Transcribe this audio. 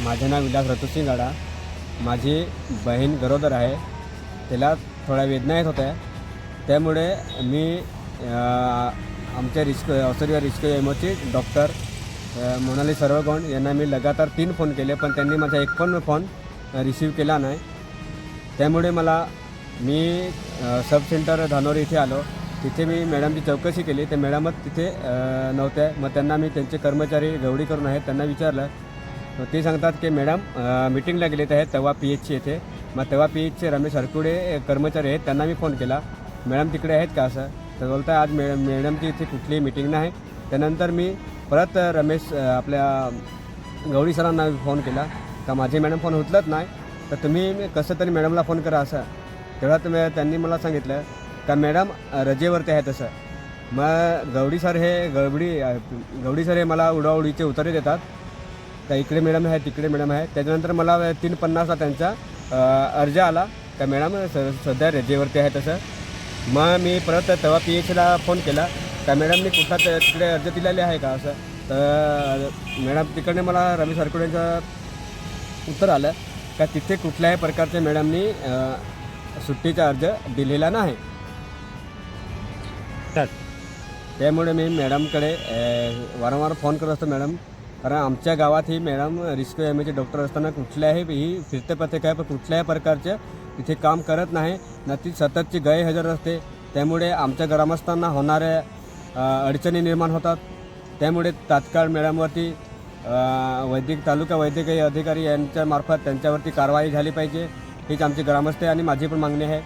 माझे नाव विलास ऋतुसिंग गाडा. माझी बहीण गरोदर आहे. तिला थोड्या वेदना येत होत्या. त्यामुळे मी आमच्या औषधी रिस्क एमओचे डॉक्टर मोनाली सर्वगोण यांना मी लगातार 3 फोन केले, पण त्यांनी माझा एक पण फोन रिसीव केला नाही. त्यामुळे मी सब सेंटर धानोरी इथे आलो. तिथे मी मॅडमची चौकशी केली. ते मॅडमच तिथे नव्हत्या. मग त्यांना मी त्यांचे कर्मचारी गवडी करून आहेत त्यांना विचारलं. ते सांगतात की मॅडम मीटिंगला गेलेत आहेत तेव्हा PHC येथे. मग तेव्हा PHC रमेश हरकुडे कर्मचारी आहेत त्यांना मी फोन केला, मॅडम तिकडे आहेत का असं. तर बोलता आज मॅडमची इथे कुठलीही मीटिंग नाही. त्यानंतर मी परत रमेश आपल्या गवडी सरांना फोन केला का माझे मॅडम फोन उचलत नाही, तर तुम्ही कसं तरी मॅडमला फोन करा असं. तेव्हा त्यांनी मला सांगितलं का मॅडम रजेवरती आहे तसं. मग गवडी सर हे मला उडाउडीचे उत्तरे देतात का इकडे मॅडम आहे तिकडे मॅडम आहे. त्याच्यानंतर मला 3:50ला त्यांचा अर्ज आला का मॅडम सध्या रजेवरती आहे तसं. मग मी परत तेव्हा PHCला फोन केला का मॅडमने कुठला तिकडे अर्ज दिलेले आहे का असं. तर मॅडम तिकडे मला रमेश हरकुडेंचं उत्तर आलं का तिथे कुठल्याही प्रकारच्या मॅडमनी सुट्टीचा अर्ज दिलेला नाही. त्यामुळे मी मॅडमकडे वारंवार फोन करत असतो मॅडम, कारण आमच्या गावात ही मॅडम रिस्क एमओचे डॉक्टर असताना कुठल्याही फिरते पथक आहे पण कुठल्याही प्रकारचे तिथे काम करत नाही ना. ती सततची गैरहजर असते. त्यामुळे आमच्या ग्रामस्थांना होणाऱ्या अडचणी निर्माण होतात. त्यामुळे तात्काळ मॅडमवरती तालुका वैद्यकीय अधिकारी यांच्या मार्फत त्यांच्यावरती कारवाई झाली पाहिजे. हीच आमची ग्रामस्थ आणि माझी पण मागणी आहे.